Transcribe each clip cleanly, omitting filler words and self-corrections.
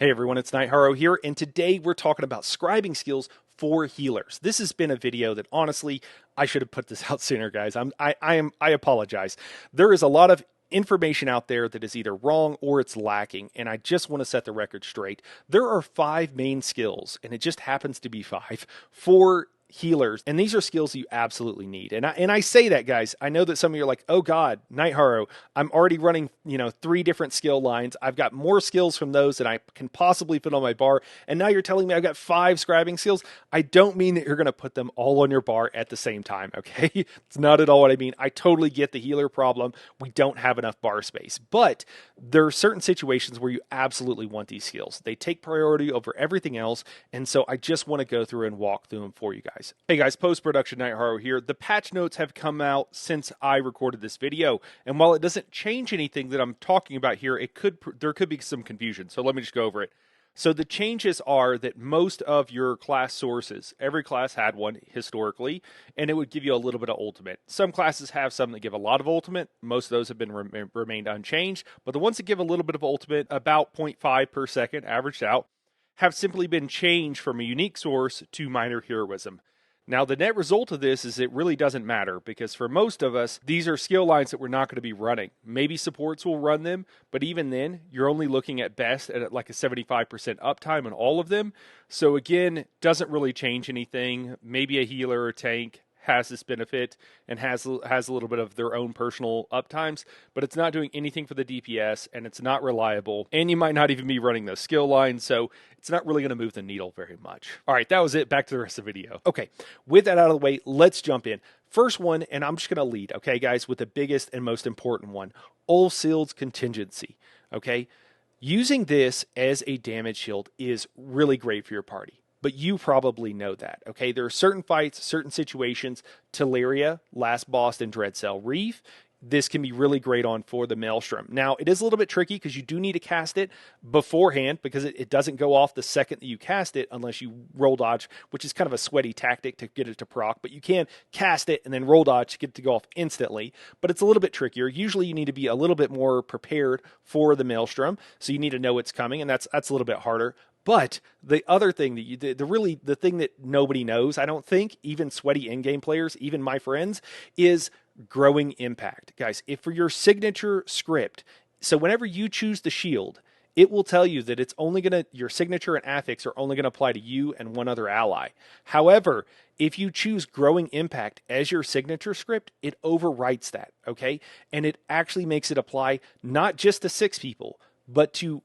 Hey everyone, it's Nightharo here, and today we're talking about scribing skills for healers. This has been a video that honestly, I should have put this out sooner, guys. I apologize. There is a lot of information out there that is either wrong or it's lacking, and I just want to set the record straight. There are 5 main skills, and it just happens to be 5 for healers, and these are skills you absolutely need. And I say that, guys. I know that some of you are like, oh God, Nightharo, I'm already running 3 different skill lines. I've got more skills from those than I can possibly fit on my bar, and now you're telling me I've got 5 scribing skills. I don't mean that you're going to put them all on your bar at the same time, okay? It's not at all what I mean. I totally get the healer problem. We don't have enough bar space, but there are certain situations where you absolutely want these skills. They take priority over everything else, and so I just want to go through and walk through them for you guys. Hey guys, post-production Nightharo here. The patch notes have come out since I recorded this video, and while it doesn't change anything that I'm talking about here, there could be some confusion, so let me just go over it. So the changes are that most of your class sources, every class had one historically, and it would give you a little bit of ultimate. Some classes have some that give a lot of ultimate. Most of those have been remained unchanged, but the ones that give a little bit of ultimate, about 0.5 per second averaged out, have simply been changed from a unique source to minor heroism. Now, the net result of this is it really doesn't matter, because for most of us, these are skill lines that we're not going to be running. Maybe supports will run them, but even then, you're only looking at best at like a 75% uptime on all of them. So again, doesn't really change anything. Maybe a healer or tank has this benefit and has a little bit of their own personal uptimes, but it's not doing anything for the DPS, and it's not reliable, and you might not even be running those skill lines, so it's not really going to move the needle very much. All right, that was it. Back to the rest of the video. Okay, with that out of the way, let's jump in. First one, and I'm just going to lead, okay, guys, with the biggest and most important one, Ulseald's Contingency, okay? Using this as a damage shield is really great for your party. But you probably know that, okay? There are certain fights, certain situations, Teleria, Last Boss, and Dreadcell Reef. This can be really great on for the Maelstrom. Now, it is a little bit tricky because you do need to cast it beforehand, because it doesn't go off the second that you cast it unless you roll dodge, which is kind of a sweaty tactic to get it to proc, but you can cast it and then roll dodge to get it to go off instantly, but it's a little bit trickier. Usually you need to be a little bit more prepared for the Maelstrom, so you need to know it's coming, and that's a little bit harder. But the other thing that the thing that nobody knows, I don't think, even sweaty in-game players, even my friends, is growing impact. Guys, if for your signature script, so whenever you choose the shield, it will tell you that it's only your signature and affix are only going to apply to you and one other ally. However, if you choose growing impact as your signature script, it overwrites that, okay? And it actually makes it apply not just to 6 people, but to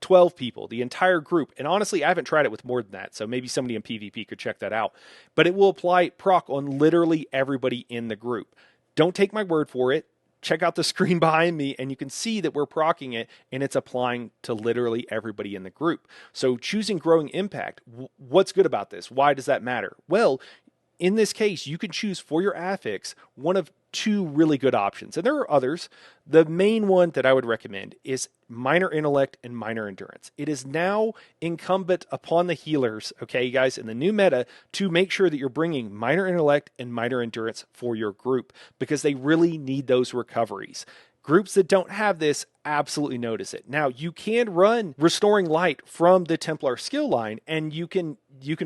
12 people, the entire group. And honestly, I haven't tried it with more than that, so maybe somebody in PvP could check that out. But it will apply proc on literally everybody in the group. Don't take my word for it. Check out the screen behind me, and you can see that we're procking it, and it's applying to literally everybody in the group. So choosing growing impact, what's good about this? Why does that matter? Well, in this case, you can choose for your affix one of 2 really good options. And there are others. The main one that I would recommend is minor intellect and minor endurance. It is now incumbent upon the healers, okay, guys, in the new meta to make sure that you're bringing minor intellect and minor endurance for your group, because they really need those recoveries. Groups that don't have this absolutely notice it. Now, you can run Restoring Light from the Templar skill line, and you can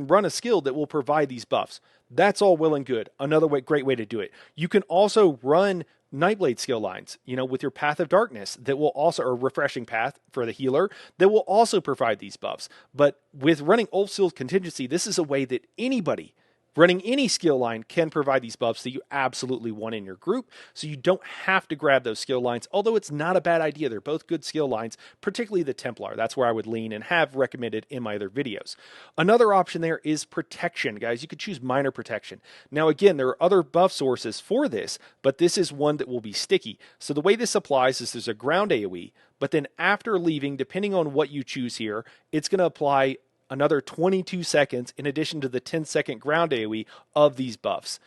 run a skill that will provide these buffs. That's all well and good. Another great way to do it. You can also run Nightblade skill lines, with your Path of Darkness that will also, or Refreshing Path for the healer, that will also provide these buffs. But with running Ulseald's Contingency, this is a way that anybody running any skill line can provide these buffs that you absolutely want in your group, so you don't have to grab those skill lines, although it's not a bad idea. They're both good skill lines, particularly the Templar. That's where I would lean and have recommended in my other videos. Another option there is protection, guys. You could choose minor protection. Now, again, there are other buff sources for this, but this is one that will be sticky. So the way this applies is there's a ground AoE, but then after leaving, depending on what you choose here, it's going to apply another 22 seconds in addition to the 10-second ground AoE of these buffs.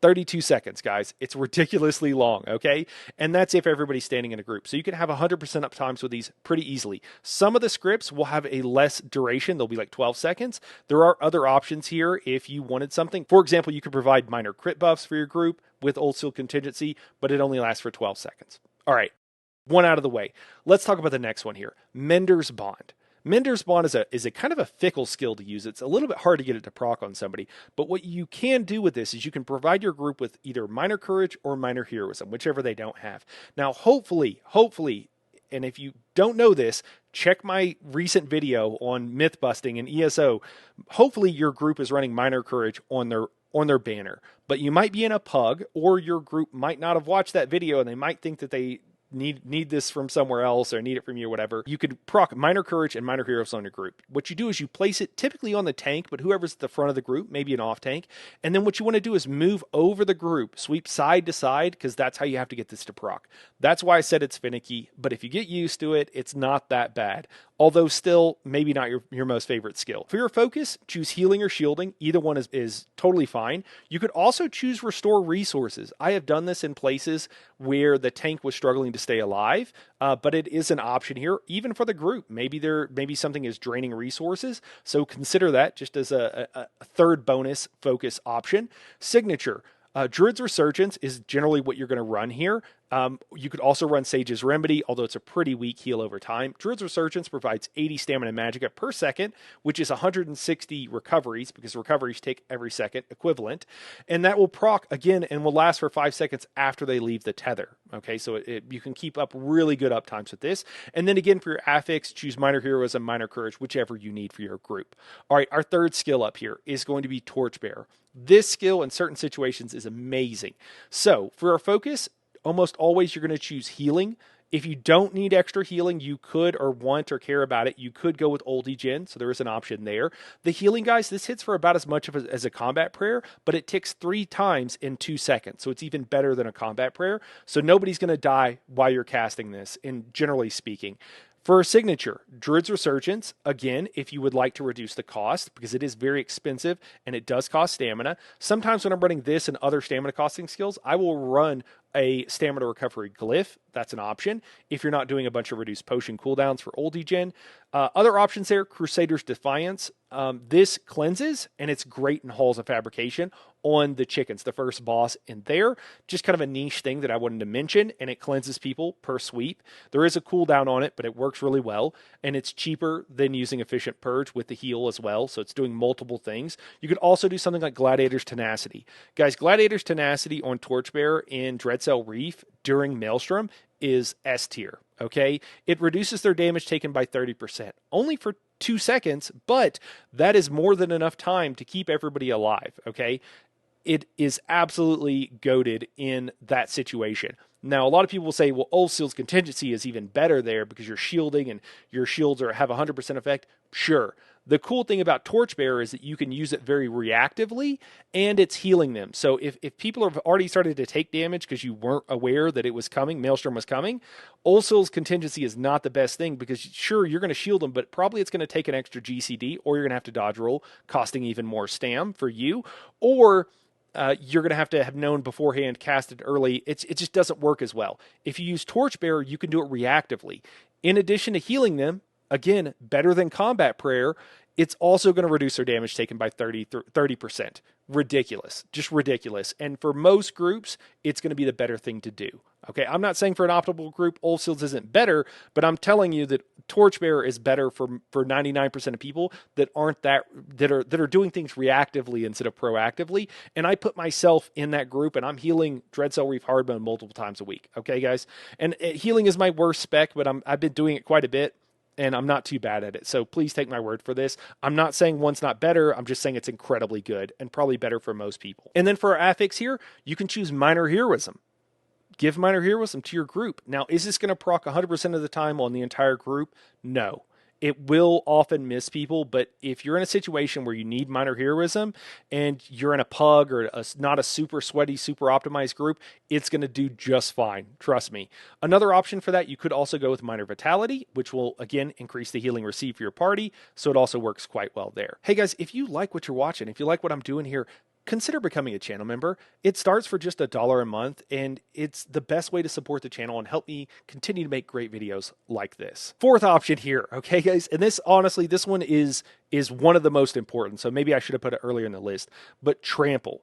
32 seconds, guys. It's ridiculously long, okay? And that's if everybody's standing in a group. So you can have 100% uptimes with these pretty easily. Some of the scripts will have a less duration. They'll be like 12 seconds. There are other options here if you wanted something. For example, you could provide minor crit buffs for your group with Ulseald Contingency, but it only lasts for 12 seconds. All right, one out of the way. Let's talk about the next one here. Mender's Bond. Mender's Bond is a kind of a fickle skill to use. It's a little bit hard to get it to proc on somebody, but what you can do with this is you can provide your group with either minor courage or minor heroism, whichever they don't have. Now, hopefully, and if you don't know this, check my recent video on myth busting and ESO. Hopefully your group is running minor courage on their banner, but you might be in a pug, or your group might not have watched that video and they might think that they need this from somewhere else or need it from you or whatever. You could proc minor courage and minor heroes on your group. What you do is you place it typically on the tank, but whoever's at the front of the group, maybe an off tank. And then what you want to do is move over the group, sweep side to side, because that's how you have to get this to proc. That's why I said it's finicky, but if you get used to it, it's not that bad. Although still, maybe not your most favorite skill. For your focus, choose healing or shielding. Either one is totally fine. You could also choose restore resources. I have done this in places where the tank was struggling to stay alive, but it is an option here, even for the group. Maybe something is draining resources, so consider that just as a third bonus focus option. Signature. Druid's Resurgence is generally what you're going to run here. You could also run Sage's Remedy, although it's a pretty weak heal over time. Druid's Resurgence provides 80 stamina magicka per second, which is 160 recoveries, because recoveries take every second equivalent. And that will proc again and will last for 5 seconds after they leave the tether. Okay, so you can keep up really good uptimes with this. And then again, for your affix, choose Minor Heroism, Minor Courage, whichever you need for your group. All right, our third skill up here is going to be Torchbearer. This skill in certain situations is amazing. So for our focus, almost always you're going to choose healing. If you don't need extra healing, you could, or want or care about it, you could go with Oldie Gen, so there is an option there. The healing, guys, this hits for about as much as a combat prayer, but it ticks 3 times in 2 seconds, so it's even better than a combat prayer. So nobody's going to die while you're casting this, generally speaking. For a signature, Druid's Resurgence, again, if you would like to reduce the cost, because it is very expensive and it does cost stamina. Sometimes when I'm running this and other stamina costing skills, I will run a stamina recovery glyph. That's an option if you're not doing a bunch of reduced potion cooldowns for Oldie Gen. Other options there, Crusader's Defiance. This cleanses, and it's great in Halls of Fabrication on the chickens, the first boss in there. Just kind of a niche thing that I wanted to mention, and it cleanses people per sweep. There is a cooldown on it, but it works really well, and it's cheaper than using Efficient Purge with the heal as well, so it's doing multiple things. You could also do something like Gladiator's Tenacity. Guys, Gladiator's Tenacity on Torchbearer in Dreadcell Reef during Maelstrom is S tier, okay? It reduces their damage taken by 30%, only for 2 seconds, but that is more than enough time to keep everybody alive, okay? It is absolutely goated in that situation. Now, a lot of people will say, well, Ulfsild's Contingency is even better there because you're shielding and your shields have 100% effect. Sure. The cool thing about Torchbearer is that you can use it very reactively, and it's healing them. So if people have already started to take damage because you weren't aware that it was coming, Maelstrom was coming, Ulfsild's Contingency is not the best thing, because sure, you're going to shield them, but probably it's going to take an extra GCD, or you're going to have to dodge roll, costing even more stam for you, or you're going to have known beforehand, cast it early. It just doesn't work as well. If you use Torchbearer, you can do it reactively. In addition to healing them, again, better than combat prayer, it's also going to reduce their damage taken by 30%. Ridiculous. Just ridiculous. And for most groups, it's going to be the better thing to do. Okay, I'm not saying for an optimal group, Ulfsild's isn't better, but I'm telling you that Torchbearer is better for 99% of people that are doing things reactively instead of proactively. And I put myself in that group, and I'm healing Dreadcell Reef hard mode multiple times a week. Okay, guys? And healing is my worst spec, but I've been doing it quite a bit, and I'm not too bad at it. So please take my word for this. I'm not saying one's not better. I'm just saying it's incredibly good and probably better for most people. And then for our affix here, you can choose Minor Heroism. Give Minor Heroism to your group. Now, is this going to proc 100% of the time on the entire group? No. It will often miss people, but if you're in a situation where you need Minor Heroism and you're in a pug or not a super sweaty, super optimized group, it's going to do just fine. Trust me. Another option for that, you could also go with Minor Vitality, which will, again, increase the healing received for your party, so it also works quite well there. Hey, guys, if you like what you're watching, if you like what I'm doing here, consider becoming a channel member. It starts for just $1 a month, and it's the best way to support the channel and help me continue to make great videos like this. Fourth option here, okay, guys? And this, honestly, this one is one of the most important, so maybe I should have put it earlier in the list, but Trample.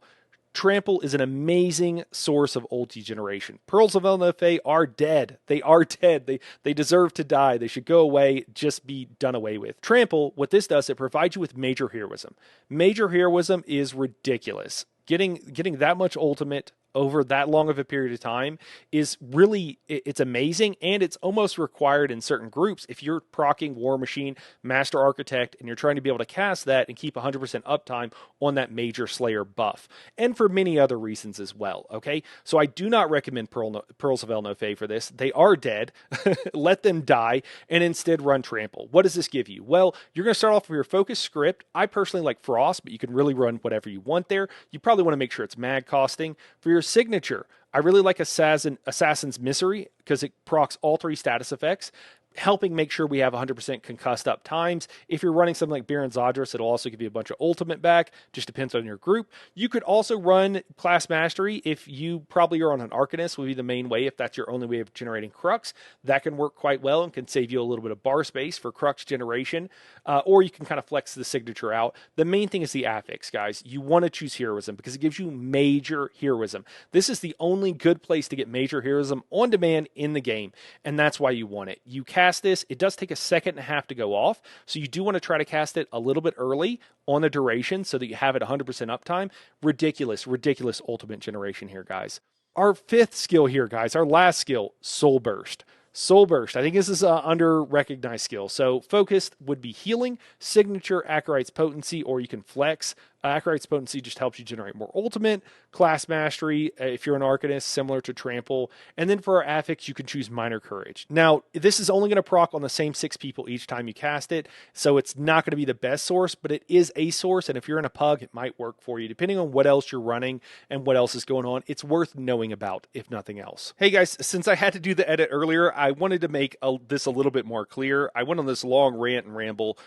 Trample is an amazing source of ulti generation. Pearls of LNFA are dead. They are dead. They deserve to die. They should go away, just be done away with. Trample, what this does, it provides you with major heroism. Major heroism is ridiculous. Getting that much ultimate over that long of a period of time is really, it's amazing, and it's almost required in certain groups. If you're proccing War Machine, Master Architect, and you're trying to be able to cast that and keep 100% uptime on that Major Slayer buff, and for many other reasons as well, okay? So I do not recommend Pearls of El Nofe for this. They are dead. Let them die, and instead run Trample. What does this give you? Well, you're going to start off with your focus script. I personally like Frost, but you can really run whatever you want there. You probably want to make sure it's mag costing. For your signature, I really like Assassin's Misery because it procs all 3 status effects, helping make sure we have 100% concussed up times. If you're running something like Baron Zadras, it'll also give you a bunch of ultimate back. Just depends on your group. You could also run Class Mastery if you probably are on an Arcanist, would be the main way if that's your only way of generating Crux. That can work quite well and can save you a little bit of bar space for Crux generation. Or you can kind of flex the signature out. The main thing is the affix, guys. You want to choose Heroism because it gives you major heroism. This is the only good place to get major heroism on demand in the game, and that's why you want it. You cast this, it does take a second and a half to go off, so you do want to try to cast it a little bit early on the duration so that you have it 100% uptime. Ridiculous ultimate generation here, guys. Our 5th skill here, guys, our last skill, Soul Burst. Soul Burst, I think this is an under-recognized skill. So focused would be healing, signature, Acolyte's Potency, or you can flex. Acolyte's Potency just helps you generate more ultimate. Class Mastery, if you're an Arcanist, similar to Trample. And then for our affix, you can choose Minor Courage. Now, this is only going to proc on the same 6 people each time you cast it, so it's not going to be the best source, but it is a source, and if you're in a pug, it might work for you. Depending on what else you're running and what else is going on, it's worth knowing about, if nothing else. Hey guys, since I had to do the edit earlier, I wanted to make this a little bit more clear. I went on this long rant and ramble.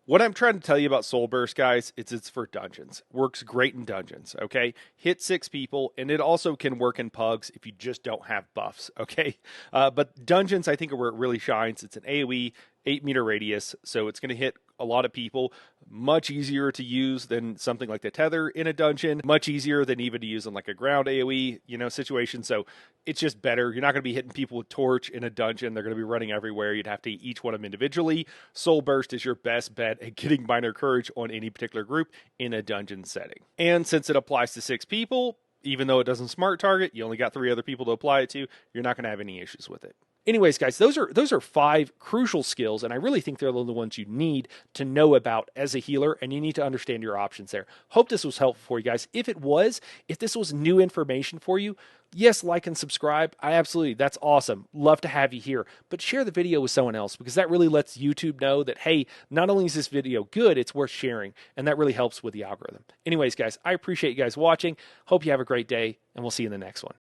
What I'm trying to tell you about Soul Burst, guys, it's for dungeons. Works great in dungeons, okay? Hit 6 people, and it also can work in pugs if you just don't have buffs, okay? But dungeons, I think, are where it really shines. It's an AoE, 8-meter radius, so it's going to hit a lot of people. Much easier to use than something like the Tether in a dungeon. Much easier than even to use in like a ground AoE, situation. So it's just better. You're not going to be hitting people with Torch in a dungeon. They're going to be running everywhere. You'd have to eat each one of them individually. Soul Burst is your best bet at getting Minor Courage on any particular group in a dungeon setting. And since it applies to 6 people, even though it doesn't smart target, you only got 3 other people to apply it to, you're not going to have any issues with it. Anyways, guys, those are 5 crucial skills, and I really think they're the ones you need to know about as a healer, and you need to understand your options there. Hope this was helpful for you guys. If this was new information for you, yes, like and subscribe. That's awesome. Love to have you here. But share the video with someone else, because that really lets YouTube know that, hey, not only is this video good, it's worth sharing, and that really helps with the algorithm. Anyways, guys, I appreciate you guys watching. Hope you have a great day, and we'll see you in the next one.